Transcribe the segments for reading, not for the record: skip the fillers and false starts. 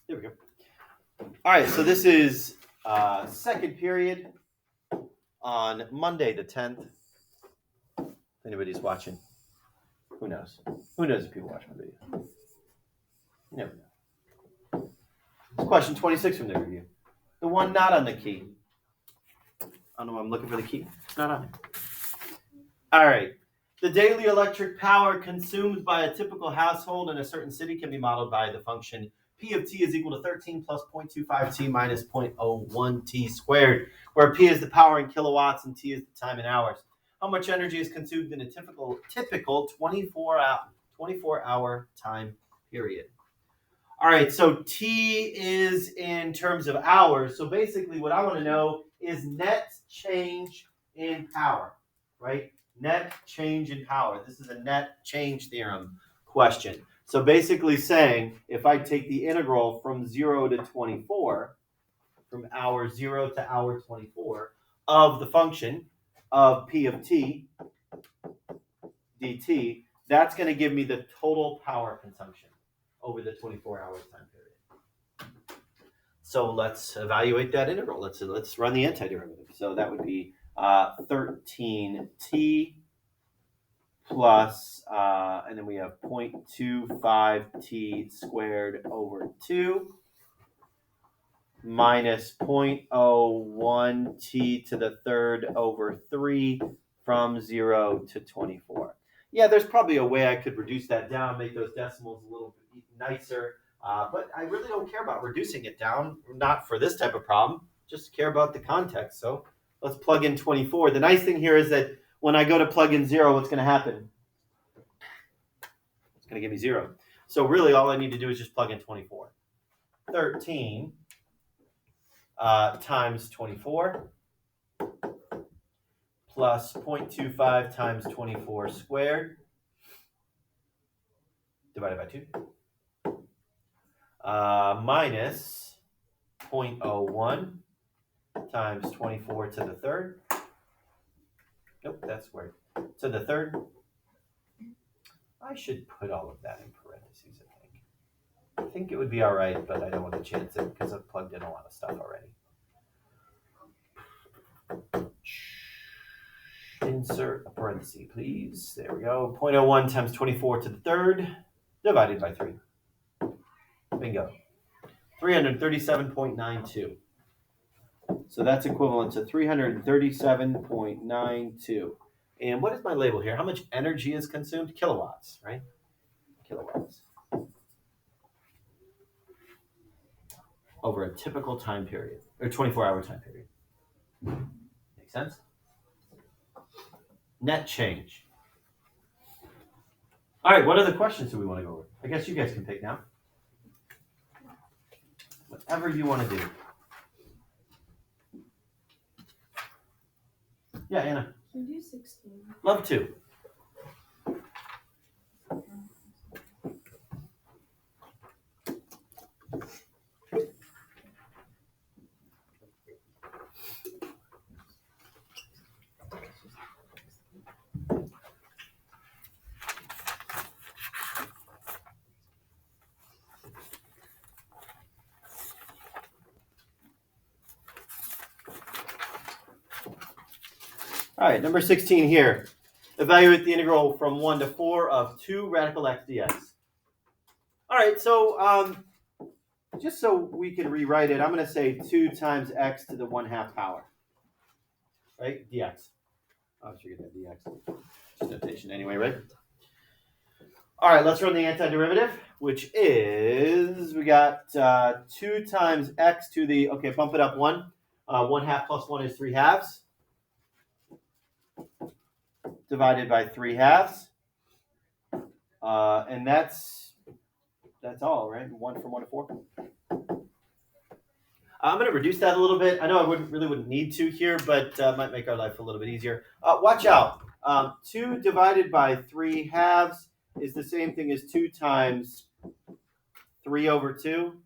There we go. All right, so this is second period on Monday the 10th. If anybody's watching, who knows? Who knows if people watch my video? You never know. It's question 26 from the review. The one not on the key. I don't know why I'm looking for the key. It's not on there. All right. The daily electric power consumed by a typical household in a certain city can be modeled by the function P of t is equal to 13 plus 0.25 t minus 0.01 t squared, where P is the power in kilowatts and t is the time in hours. How much energy is consumed in a typical 24-hour time period? All right, so T is in terms of hours. So basically what I want to know is net change in power, right? Net change in power. This is a net change theorem question. So basically saying if I take the integral from 0 to 24, from hour 0 to hour 24, of the function of P of t dt, that's going to give me the total power consumption over the 24-hour time period. So let's evaluate that integral. Let's run the antiderivative. So that would be 13t plus, and then we have 0.25t squared over 2 minus 0.01t to the third over 3 from 0 to 24. Yeah, there's probably a way I could reduce that down, make those decimals a little bit nicer, but I really don't care about reducing it down, not for this type of problem, just care about the context. So let's plug in 24. The nice thing here is that when I go to plug in 0, what's going to happen? It's going to give me 0. So really all I need to do is just plug in 24. 13 times 24 plus 0.25 times 24 squared divided by 2 minus 0.01 times 24 to the third. Nope, that's squared. To the third. I should put all of that in parentheses, I think. I think it would be all right, but I don't want to chance it because I've plugged in a lot of stuff already. Insert a parenthesis, please. There we go. 0.01 times 24 to the third divided by 3. Bingo. 337.92. So that's equivalent to 337.92. And what is my label here? How much energy is consumed? Kilowatts, right? Kilowatts. Over a typical time period, or 24-hour time period. Make sense? Net change. All right, what other questions do we want to go over? I guess you guys can pick now. Whatever you want to do. Yeah, Anna. Can you do 16? Love to. All right, number 16 here. Evaluate the integral from 1 to 4 of 2 radical x dx. All right, so just so we can rewrite it, I'm going to say 2 times x to the 1/2 power. Right? Dx. I was forgetting that dx. Just notation anyway, right? All right, let's run the antiderivative, which is, we got 2 times x to the, okay, bump it up 1. 1/2 plus 1 is 3/2. Divided by 3/2. And that's all, right? 1 from 1 to 4. I'm going to reduce that a little bit. I know I wouldn't need to here, but might make our life a little bit easier. Watch out. 2 divided by 3/2 is the same thing as 2 times 3 over 2.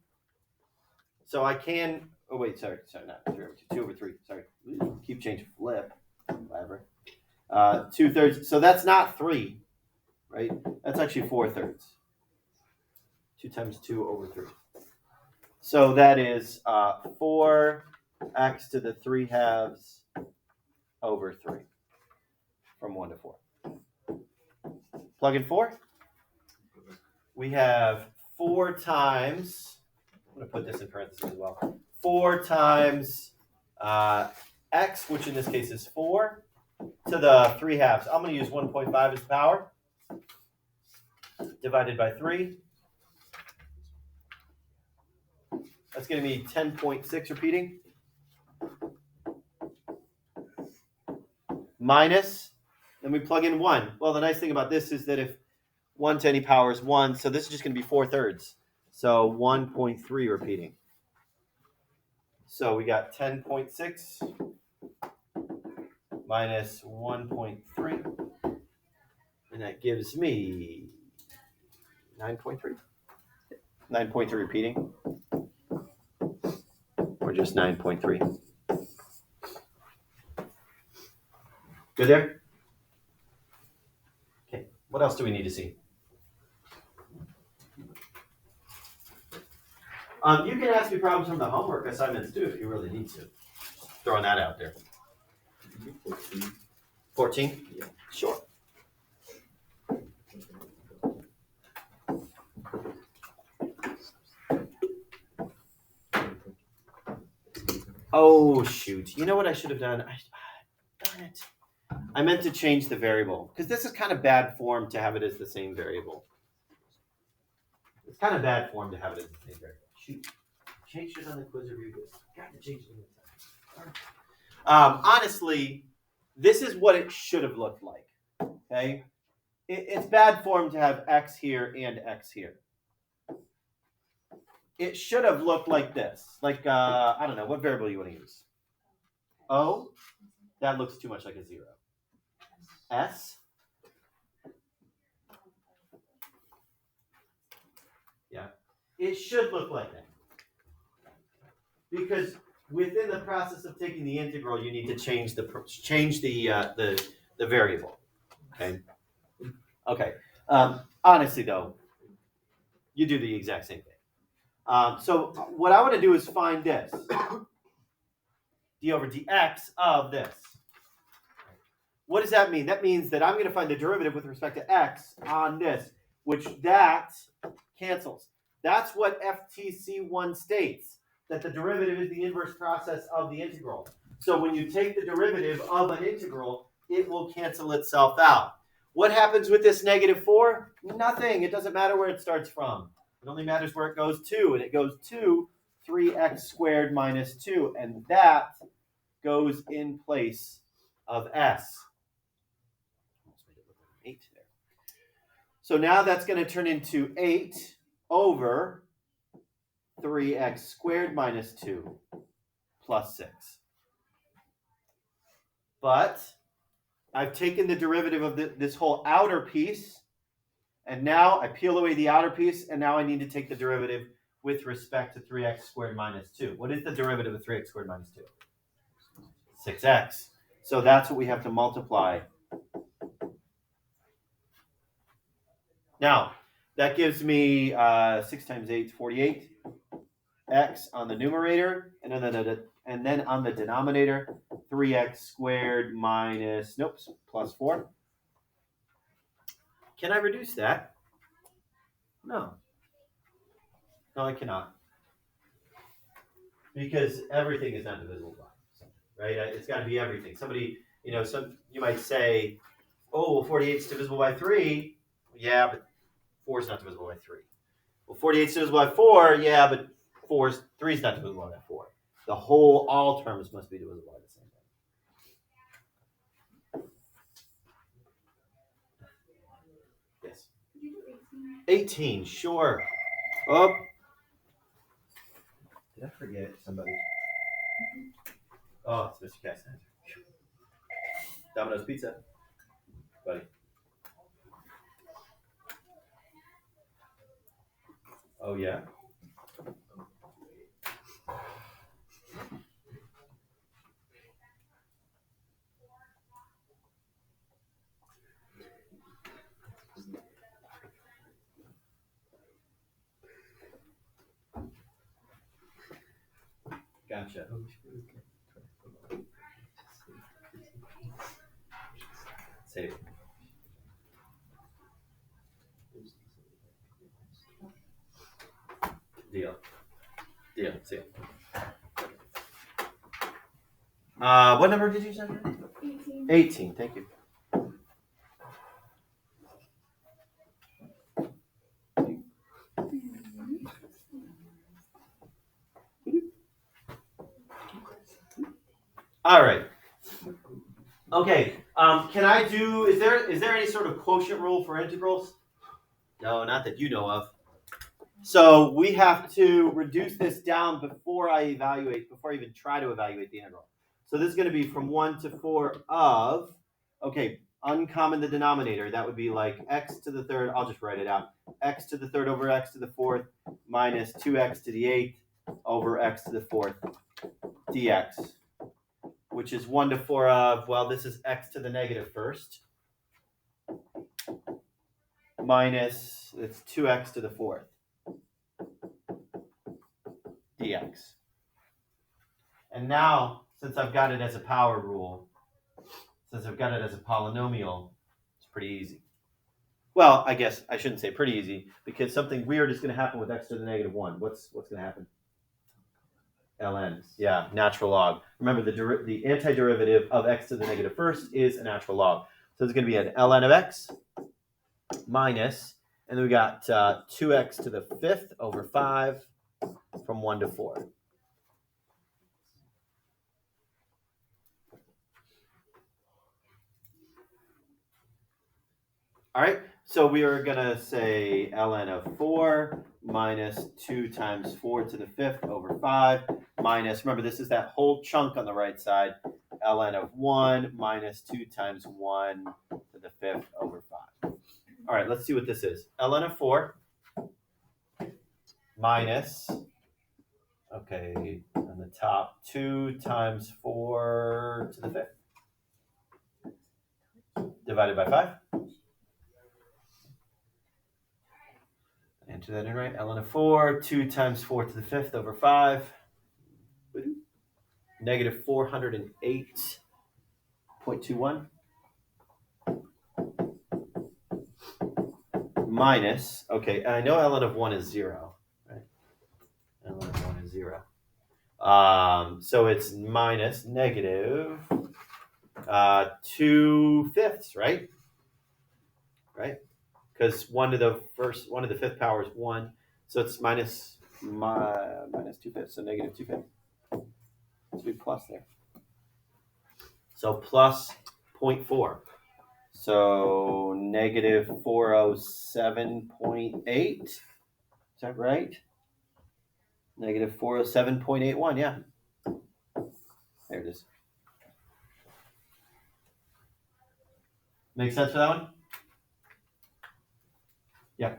So I can, oh wait, sorry, not 3 over 2, 2 over 3, sorry. Keep changing flip, whatever. 2/3, so that's not 3, right? That's actually 4/3. 2 times 2 over 3. So that is 4x to the 3/2 over 3 from 1 to 4. Plug in 4. We have 4 times, I'm going to put this in parentheses as well, 4 times x, which in this case is 4, to the 3/2. I'm going to use 1.5 as power, divided by 3. That's going to be 10.6 repeating. Minus, then we plug in 1. Well, the nice thing about this is that if 1 to any power is 1, so this is just going to be 4/3. So 1.3 repeating. So we got 10.6 minus 1.3. And that gives me 9.3. 9.3 repeating. Or just 9.3. Good there? Okay, what else do we need to see? You can ask me problems from the homework assignments too if you really need to. Throwing that out there. 14. 14? Yeah. Sure. Oh, shoot. You know what I should have done? Darn it. I meant to change the variable because this is kind of bad form to have it as the same variable. It's kind of bad form to have it as the same variable. Shoot. Change it on the quiz review. Got to change it. Honestly, this is what it should have looked like. Okay? It's bad form to have x here and x here. It should have looked like this. Like, I don't know, what variable you want to use? O? That looks too much like a 0. S? Yeah. It should look like that. Because within the process of taking the integral, you need to change the variable. Okay. Okay. Honestly, though, you do the exact same thing. So what I want to do is find this. d over dx of this. What does that mean? That means that I'm going to find the derivative with respect to x on this, which that cancels. That's what FTC1 states, that the derivative is the inverse process of the integral. So when you take the derivative of an integral, it will cancel itself out. What happens with this -4? Nothing. It doesn't matter where it starts from. It only matters where it goes to, and it goes to 3x squared minus 2, and that goes in place of s. 8 there. So now that's going to turn into 8 over 3x squared minus 2 plus 6. But I've taken the derivative of this whole outer piece, and now I peel away the outer piece, and now I need to take the derivative with respect to 3x squared minus 2. What is the derivative of 3x squared minus 2? 6x. So that's what we have to multiply. Now, that gives me 6 times 8 is 48. X on the numerator, and then on the denominator, 3x squared minus, plus 4. Can I reduce that? No. No, I cannot. Because everything is not divisible by something, right? It's got to be everything. Somebody, you might say, oh, well, 48 is divisible by 3. Yeah, but 4 is not divisible by 3. Well, 48 is divisible by 4. Yeah, but 3 is not divisible by 4. All terms must be divisible by the same thing. Yes. 18, sure. Oh. Did I forget somebody? Oh, it's Mr. Castaner. Domino's Pizza. Buddy. Oh, yeah? Gotcha. Save. Deal. See ya. What number did you say? 18. 18. Thank you. All right. Okay. Can I do? Is there any sort of quotient rule for integrals? No, not that you know of. So we have to reduce this down before I even try to evaluate the integral. So this is going to be from 1 to 4 of, okay, uncommon the denominator. That would be like x to the third. I'll just write it out. X to the third over x to the fourth minus 2x to the eighth over x to the fourth dx, which is 1 to 4 of, well, this is x to the negative first minus, it's 2x to the fourth dx. And now, since I've got it as a power rule, since I've got it as a polynomial, it's pretty easy. Well, I guess I shouldn't say pretty easy, because something weird is going to happen with x to the negative 1. What's going to happen? ln. Yeah, natural log. Remember, the antiderivative of x to the negative first is a natural log. So it's going to be an ln of x minus, and then we got 2x to the fifth over 5 from 1 to 4. All right, so we are going to say ln of 4 minus 2 times 4 to the fifth over 5 minus, remember, this is that whole chunk on the right side, ln of 1 minus 2 times 1 to the fifth over 5. All right, let's see what this is. ln of 4 minus, okay, on the top, 2 times 4 to the fifth divided by 5. Enter that in right. ln of 4, 2 times 4 to the fifth over 5. Negative 408.21. Minus, okay, I know ln of 1 is 0, right? ln of 1 is 0. So it's minus negative 2/5, right? Right? Because 1 to the fifth power is 1, so it's minus 2/5, so negative 2/5. Let's be plus there. So plus 0.4. So negative 407.8. Is that right? Negative 407.81, yeah. There it is. Make sense for that one? Yeah.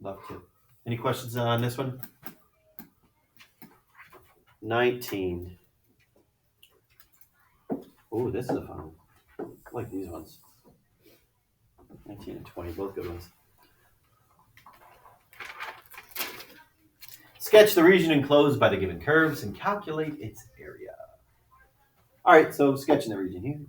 Love to. Any questions on this one? 19. Oh, this is a fun one. I like these ones. 19 and 20, both good ones. Sketch the region enclosed by the given curves and calculate its area. All right, so sketching the region here.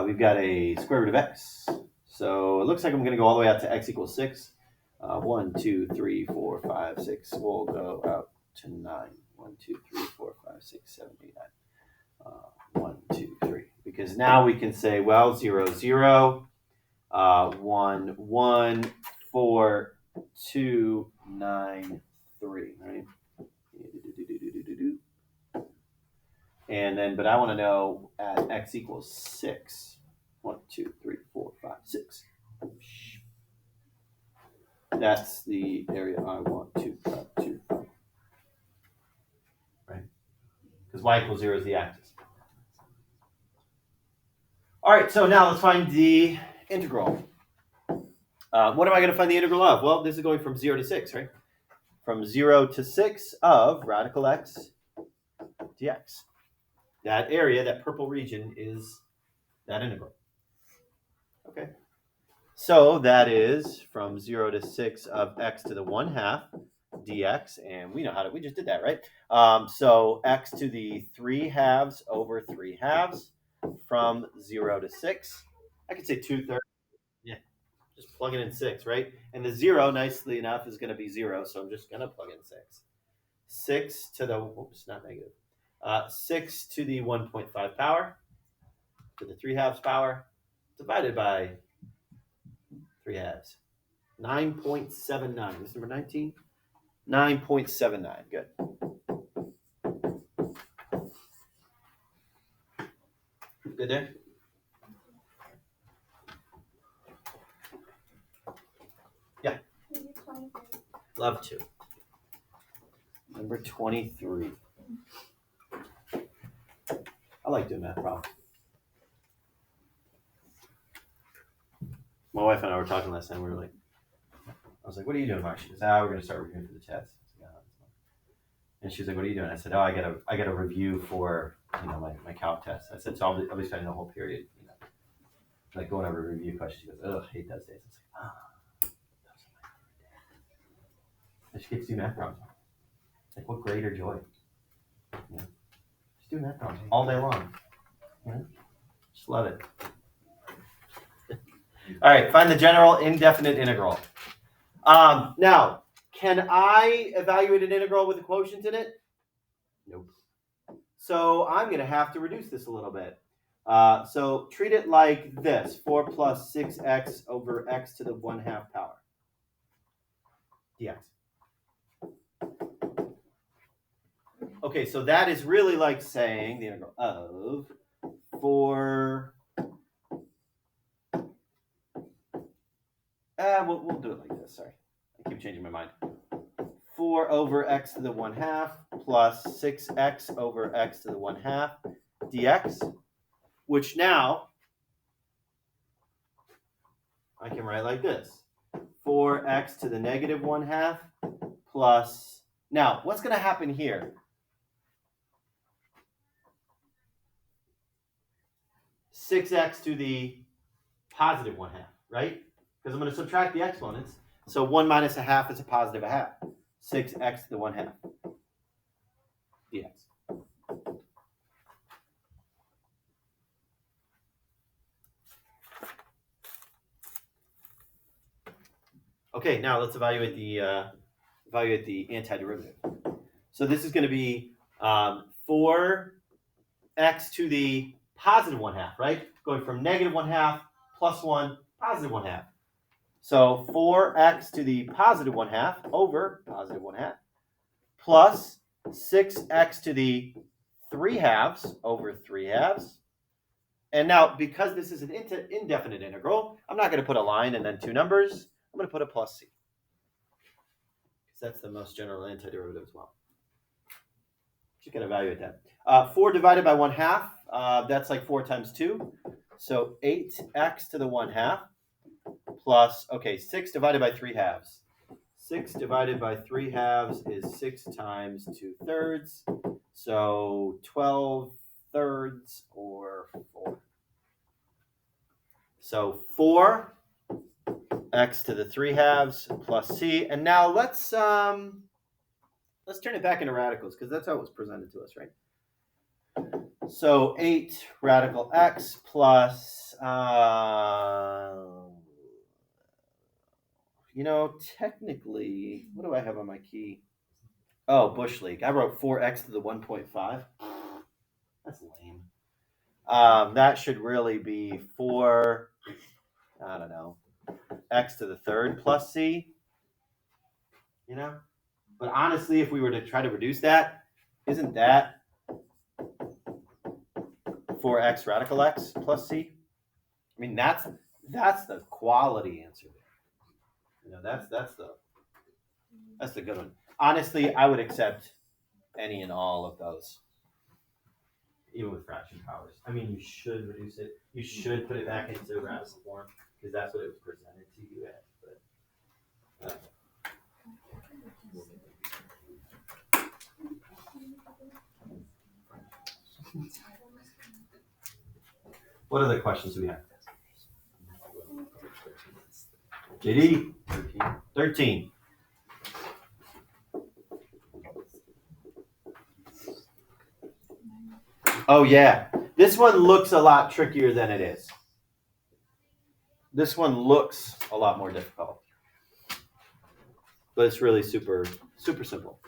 We've got a square root of x. So it looks like I'm going to go all the way out to x equals 6. 1, 2, 3, 4, 5, 6. We'll go out to 9. 1, 2, 3, 4, 5, 6, 7, 8, 9. 1, 2, 3. Because now we can say, well, 0, 0, 1, 1, 4, 2, 9, 3, right? And then, but I want to know at x equals 6. 1, 2, 3, 4, 5, 6. That's the area I want to cut to. Right? Because y equals 0 is the axis. All right, so now let's find the integral. What am I going to find the integral of? Well, this is going from 0 to 6, right? From 0 to 6 of radical x dx. That area, that purple region, is that integral. Okay. So that is from 0 to 6 of x to the 1/2 dx, and we know how to, we just did that, right? So x to the 3/2 over 3/2 from 0 to 6. I could say 2/3. Yeah, just plug it in 6, right? And the 0, nicely enough, is going to be 0, so I'm just going to plug in 6. 6 to the, oops, not negative. 6 to the 1.5 power, to the 3/2 power, divided by 3/2. 9.79. This is number 19. 9.79. Good. Good there? Yeah. Love to. Number 23. I like doing math problems. My wife and I were talking last night. We were like, I was like, what are you doing, Mark? She goes, we're going to start reviewing for the test. And she's like, what are you doing? I said, I got a review for, my calc test. I said, so I'll be spending the whole period, like going over review questions. She goes, ugh, I hate those days. I was like, those are my favorite days. And she gets to do math problems. Like, what greater joy? Just do math problems all day long. Just love it. All right, find the general indefinite integral. Now, can I evaluate an integral with a quotient in it? Nope. So I'm going to have to reduce this a little bit. So treat it like this, 4 plus 6x over x to the 1/2 power dx. Okay, so that is really like saying the integral of 4... we'll do it like this, sorry. I keep changing my mind. 4 over x to the 1/2 plus 6x over x to the 1/2 dx, which now I can write like this. 4x to the negative 1/2 plus, now what's going to happen here? 6x to the positive 1/2, right? Because I'm going to subtract the exponents. So 1 minus 1/2 is a positive 1/2. 6x to the 1/2 dx. Okay, now let's evaluate the antiderivative. So this is going to be 4x to the positive 1/2, right? Going from negative 1/2 plus 1, positive 1/2. So 4x to the positive 1/2 over positive 1/2 plus 6x to the 3/2 over 3/2. And now, because this is an indefinite integral, I'm not going to put a line and then two numbers. I'm going to put a plus c. Because that's the most general antiderivative as well. Just going to evaluate that. 4 divided by 1/2, that's like 4 times 2. So 8x to the 1/2 plus, 6 divided by 3/2. 6 divided by 3/2 is 6 times 2/3. So 12/3 or 4. So 4x to the 3/2 plus c. And now let's turn it back into radicals, because that's how it was presented to us, right? So 8 radical x plus, technically, what do I have on my key? Oh, Bush League. I wrote 4x to the 1.5. That's lame. That should really be 4, I don't know, x to the 3rd plus c. But honestly, if we were to try to reduce that, isn't that 4x radical x plus c? I mean, that's the quality answer there. That's the good one. Honestly, I would accept any and all of those, even with fraction powers. I mean, you should reduce it. You should put it back into radical form, because that's what it was presented to you as. But what other questions do we have? JD? 13. Oh yeah, this one looks a lot trickier than it is. This one looks a lot more difficult, but it's really super simple.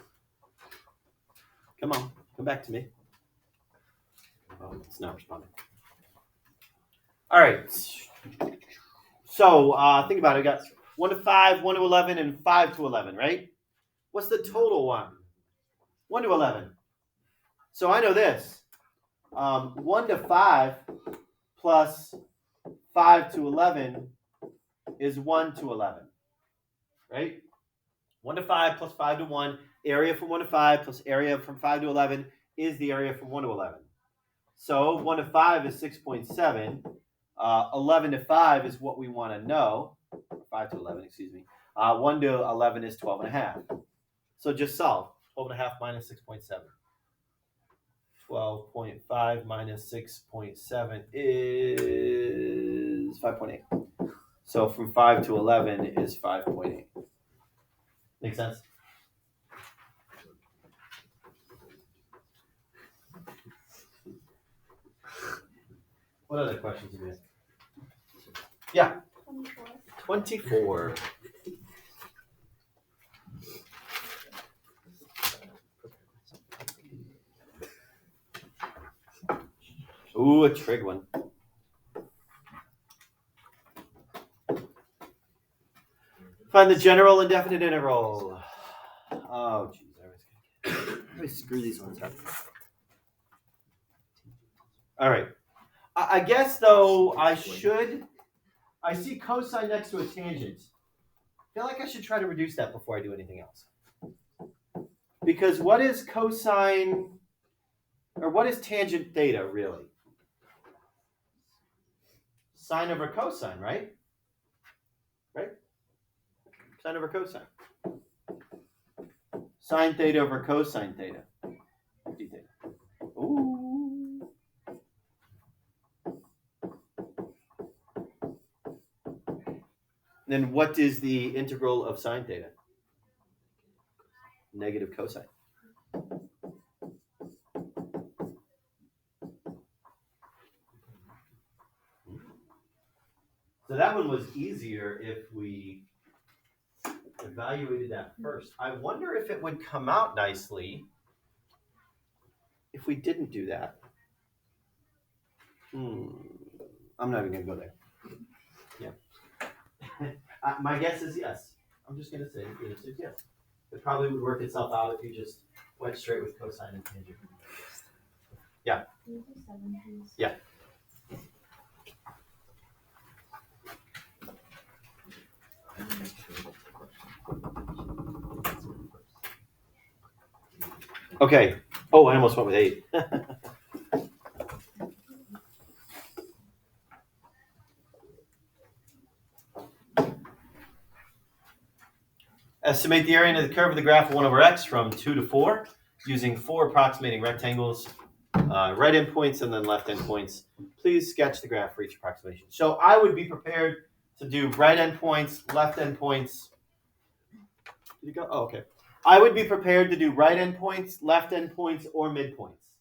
Come on, come back to me. Oh, it's not responding. All right. So think about it. We got 1 to 5, 1 to 11, and 5 to 11, right? What's the total one? 1 to 11. So I know this. 1 to 5 plus 5 to 11 is 1 to 11, right? 1 to 5 plus 5 to 1, area from 1 to 5 plus area from 5 to 11 is the area from 1 to 11. So 1 to 5 is 6.7. 11 to 5 is what we want to know. 5 to 11, excuse me. 1 to 11 is 12 and a half. So just solve. 12 and a half minus 6.7. 12.5 minus 6.7 is 5.8. So from 5 to 11 is 5.8. Make sense? What other questions do you have? Yeah. 24. Ooh, a trig one. Find the general indefinite interval. Oh, jeez. I always screw these ones up. All right. I guess, though, I see cosine next to a tangent. I feel like I should try to reduce that before I do anything else. Because what is cosine, or what is tangent theta, really? Sine over cosine, right? Right? Sine over cosine. Sine theta over cosine theta. What do you think? Ooh. Then what is the integral of sine theta? Negative cosine. So that one was easier if we evaluated that first. I wonder if it would come out nicely if we didn't do that. I'm not even going to go there. Yeah. My guess is yes. I'm just going to say the answer is yes. It probably would work itself out if you just went straight with cosine and tangent. Yeah. Yeah. Okay. Oh, I almost went with 8. Estimate the area under the curve of the graph of 1 over x from 2 to 4 using 4 approximating rectangles, right endpoints and then left endpoints. Please sketch the graph for each approximation. So I would be prepared to do right endpoints, left endpoints. Did you go? Oh, okay. I would be prepared to do right endpoints, left endpoints, or midpoints.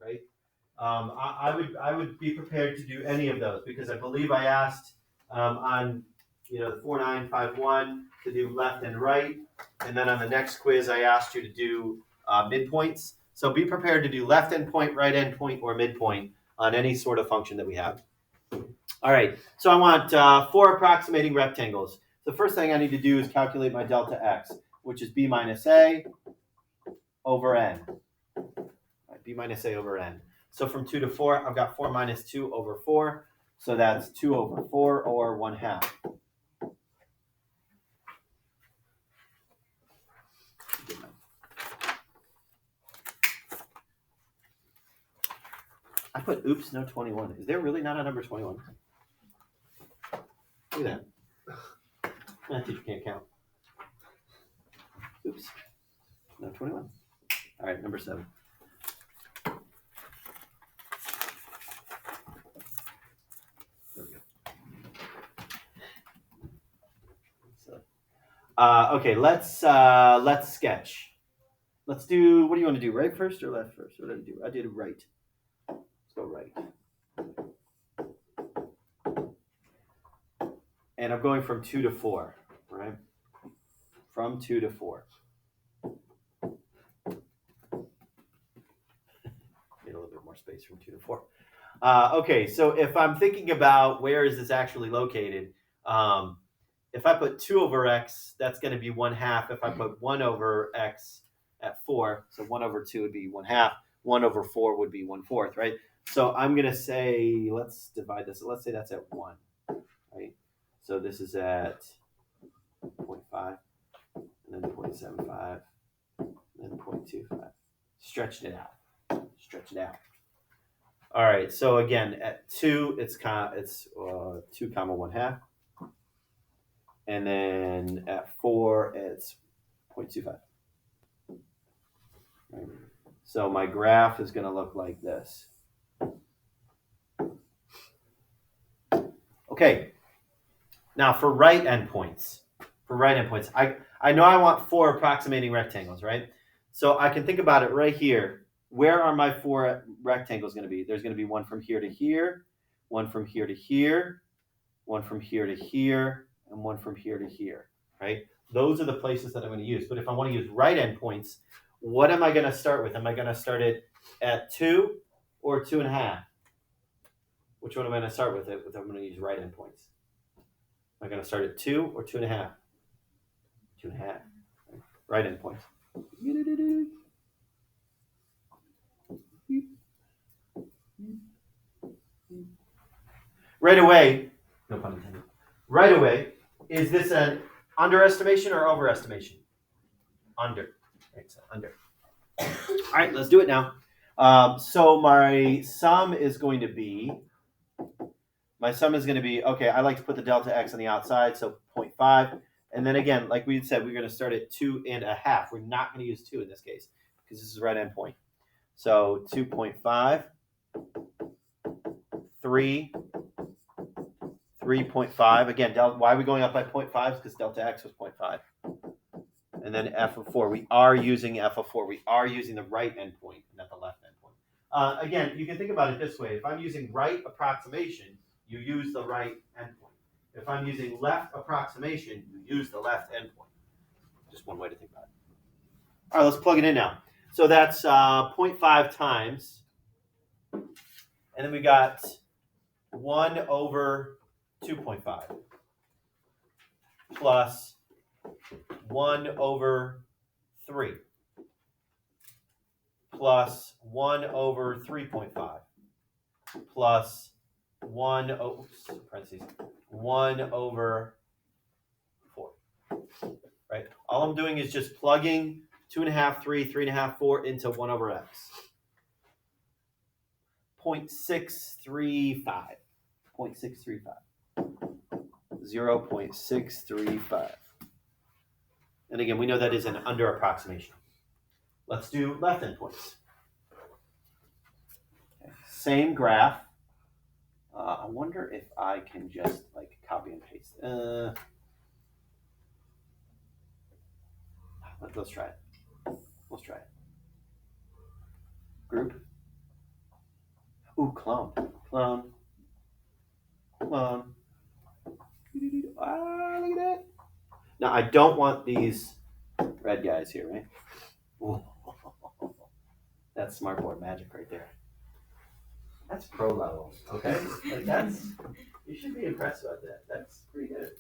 Right? I would be prepared to do any of those because I believe I asked on the 4951 to do left and right, and then on the next quiz I asked you to do midpoints. So be prepared to do left endpoint, right endpoint, or midpoint on any sort of function that we have. All right, so I want 4 approximating rectangles. The first thing I need to do is calculate my delta x, which is b minus a over n. Right, b minus a over n. So from 2 to 4, I've got 4 minus 2 over 4. So that's 2 over 4, or 1/2. I put oops, no 21. Is there really not a number 21? Look at that. That teacher can't count. Oops. No 21. All right, number 7. There we go. So, okay, let's sketch. Let's do, what do you want to do, right first or left first? What did I do? I did right. go right. And I'm going from 2 to 4, right? From 2 to 4. Need a little bit more space from 2 to 4. Okay, so if I'm thinking about where is this actually located, if I put 2 over x, that's going to be 1/2. If I put 1 over x at 4, so 1 over 2 would be 1/2. 1 over 4 would be 1/4, right? So I'm going to say, let's divide this. Let's say that's at 1, right? So this is at 0.5, and then 0.75, and then 0.25. Stretching it out. Stretch it out. All right. So again, at 2, it's 2, 1/2. And then at 4, it's 0.25. Right. So my graph is going to look like this. Okay. Now for right endpoints, I know I want 4 approximating rectangles, right? So I can think about it right here. Where are my 4 rectangles going to be? There's going to be one from here to here, one from here to here, one from here to here, and one from here to here, right? Those are the places that I'm going to use. But if I want to use right endpoints, what am I going to start with? Am I going to start it at 2 or 2.5? Which one am I going to start with? I'm going to use right endpoints. Am I going to start at 2 or 2.5? 2.5. Right endpoints. Right away, no pun intended. Right away, is this an underestimation or overestimation? Under. Right, so under. All right, let's do it now. So my sum is going to be, okay, I like to put the delta x on the outside, so 0.5. And then again, like we said, we're going to start at 2.5. We're not going to use 2 in this case because this is right endpoint. So 2.5, 3, 3.5. Again, why are we going up by 0.5? Because delta x was 0.5. And then f of 4. We are using f of 4. We are using the right endpoint, not the left endpoint. Again, you can think about it this way. If I'm using right approximation, you use the right endpoint. If I'm using left approximation, you use the left endpoint. Just one way to think about it. All right, let's plug it in now. So that's 0.5 times. And then we got 1 over 2.5 plus 1 over 3 plus 1 over 3.5 plus 1 over 4. Right? All I'm doing is just plugging 2.5, 3, 3.5, 4 into 1 over x. 0.635. 0.635. 0.635. And again, we know that is an under approximation. Let's do left endpoints. Okay. Same graph. I wonder if I can just like copy and paste. Let's try it. Let's try it. Group. Ooh, clone. Clone. Clone. Ah, look at that. Now, I don't want these red guys here, right? Ooh. That's smartboard magic right there. That's pro level, okay? Like you should be impressed about that. That's pretty good.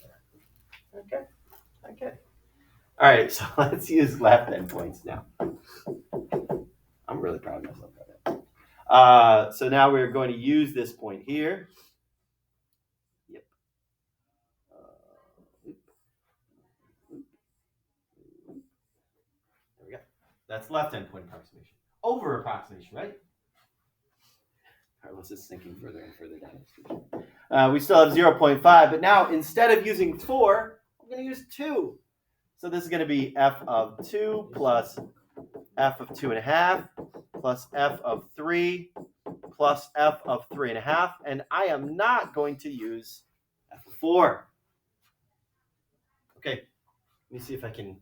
Okay. All right, so let's use left endpoints now. I'm really proud of myself about that. So now we're going to use this point here. Yep. There we go. That's left endpoint approximation. Over approximation, right? Carlos is sinking further and further down. We still have 0.5, but now instead of using 4, I'm going to use 2. So this is going to be f of 2 plus f of 2.5 plus f of 3 plus f of 3.5. And I am not going to use f of 4. Okay, let me see if I can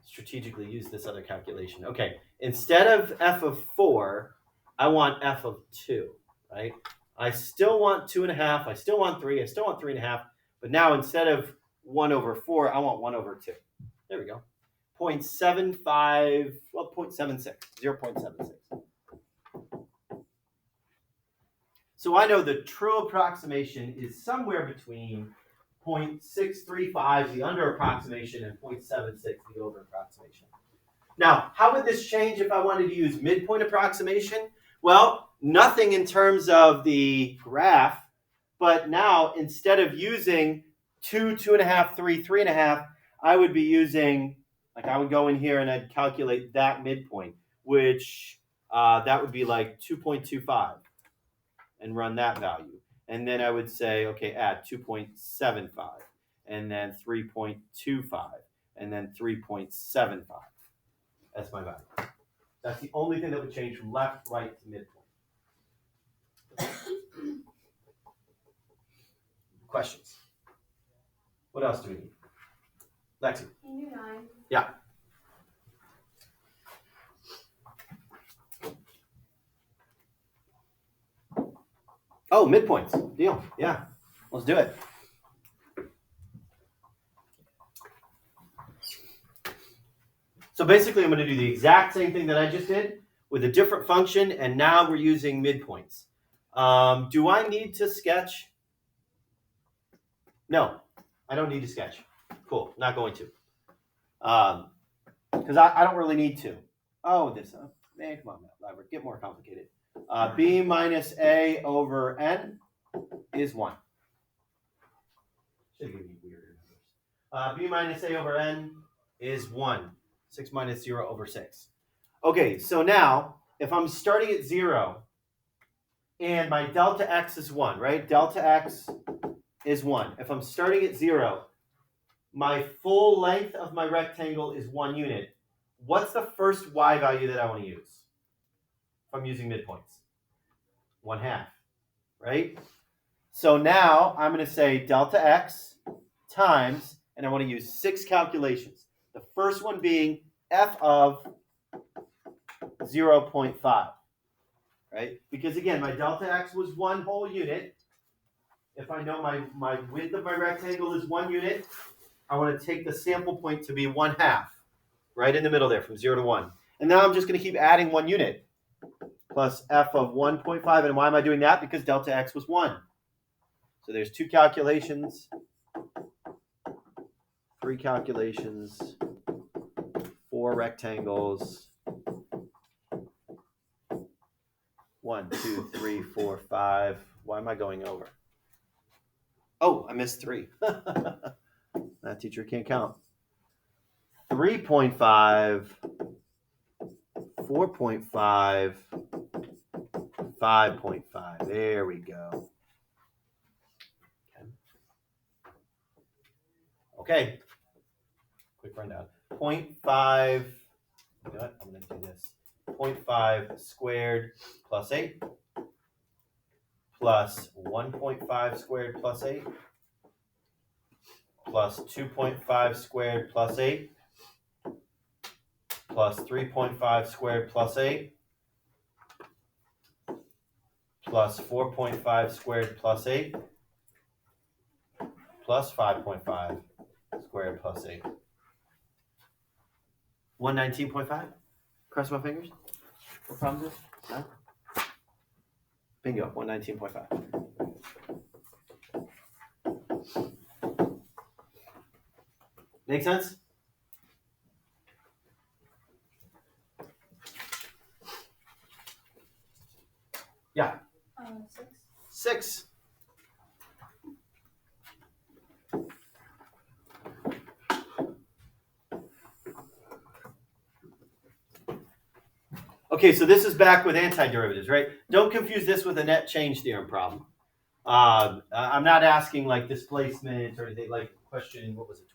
strategically use this other calculation. Okay, instead of f of 4, I want f of 2, right? I still want 2.5. I still want 3. I still want 3.5. But now instead of 1 over 4, I want 1 over 2. There we go. 0.75, well, 0.76, 0.76. So I know the true approximation is somewhere between 0.635, the under approximation, and 0.76, the over approximation. Now, how would this change if I wanted to use midpoint approximation? Well, nothing in terms of the graph, but now instead of using 2, 2.5, 3, 3.5, I would be using, like I would go in here and I'd calculate that midpoint, which that would be like 2.25 and run that value. And then I would say, okay, add 2.75 and then 3.25 and then 3.75. That's my value. That's the only thing that would change from left, right to midpoint. Questions? What else do we need? Lexi. Can you do 9? Yeah. Oh, midpoints. Deal. Yeah. Let's do it. So basically, I'm going to do the exact same thing that I just did with a different function, and now we're using midpoints. Do I need to sketch? No, I don't need to sketch. Cool, not going to. Because I don't really need to. Oh, this, man, come on, MATLAB, get more complicated. B minus A over N is 1. Should give me weirder numbers. B minus A over N is 1. 6 minus 0 over 6. Okay, so now, if I'm starting at 0, and my delta x is 1, right? Delta x is 1. If I'm starting at 0, my full length of my rectangle is 1 unit. What's the first y value that I want to use if I'm using midpoints? 1/2, right? So now I'm going to say delta x times, and I want to use 6 calculations. The first one being f of 0.5, right? Because again, my delta x was 1 whole unit. If I know my width of my rectangle is 1 unit, I want to take the sample point to be 1/2, right in the middle there, from 0 to 1. And now I'm just going to keep adding 1 unit, plus f of 1.5. And why am I doing that? Because delta x was 1. So there's 2 calculations, 3 calculations, 4 rectangles. 1, 2, 3, 4, 5. Why am I going over? Oh, I missed 3. That teacher can't count. 3.5, 4.5, 5.5. There we go. Okay. Quick rundown. 0.5. You know what? I'm going to do this. 0.5 squared plus 8 plus 1.5 squared plus 8 plus 2.5 squared plus 8 plus 3.5 squared plus 8 plus 4.5 squared plus 8 plus 5.5 squared plus 8. 119.5? Cross my fingers. What problem is this? No? Bingo, 119.5. Make sense? Yeah. 6. 6. Okay, so this is back with antiderivatives, right? Don't confuse this with a net change theorem problem. I'm not asking like displacement or anything like question, what was it,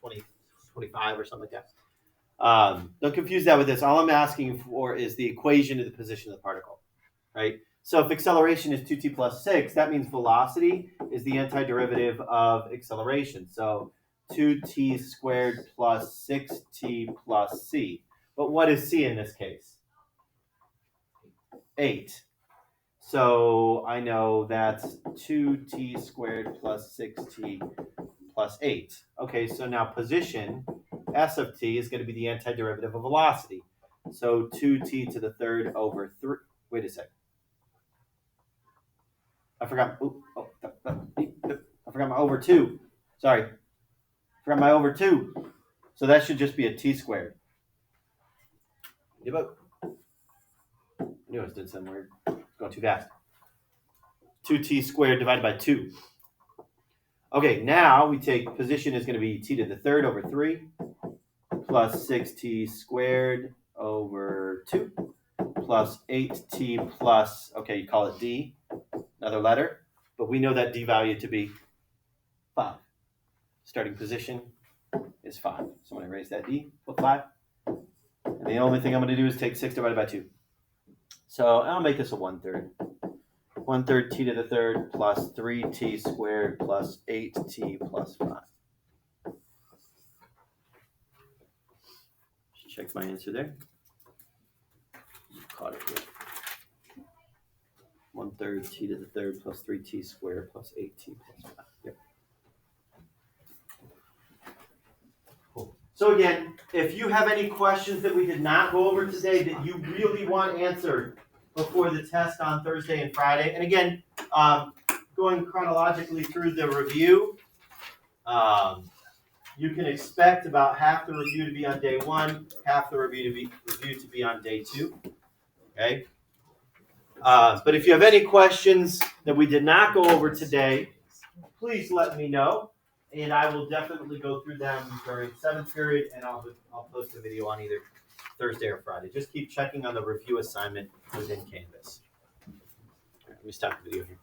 25 or something like that. Don't confuse that with this. All I'm asking for is the equation of the position of the particle, right? So if acceleration is 2t plus 6, that means velocity is the antiderivative of acceleration. So 2t squared plus 6t plus c. But what is c in this case? 8. So I know that's 2t squared plus 6t plus 8. Okay, so now position, s of t, is going to be the antiderivative of velocity. So 2t to the third over 3. Wait a second. I forgot. I forgot my over 2. Sorry. Forgot my over 2. So that should just be a t squared. I knew I was doing something weird. Going too fast. 2t squared divided by 2. Okay, now we take position is going to be t to the third over 3 plus 6t squared over 2 plus 8t plus, okay, you call it d, another letter, but we know that d value to be 5. Starting position is 5. So I'm going to erase that d, put 5. And the only thing I'm going to do is take 6 divided by 2. So I'll make this a 1/3. 1/3 t to the third plus 3t squared plus 8t plus 5. Just check my answer there. Caught it here. 1/3 t to the third plus 3t squared plus 8t plus 5. Yep. Cool. So again, if you have any questions that we did not go over today that you really want answered before the test on Thursday and Friday, and again, going chronologically through the review, you can expect about half the review to be on day 1, half the review to be on day 2. Okay. But if you have any questions that we did not go over today, please let me know, and I will definitely go through them during 7th period, and I'll post a video on either Thursday or Friday. Just keep checking on the review assignment within Canvas. All right, let me stop the video here.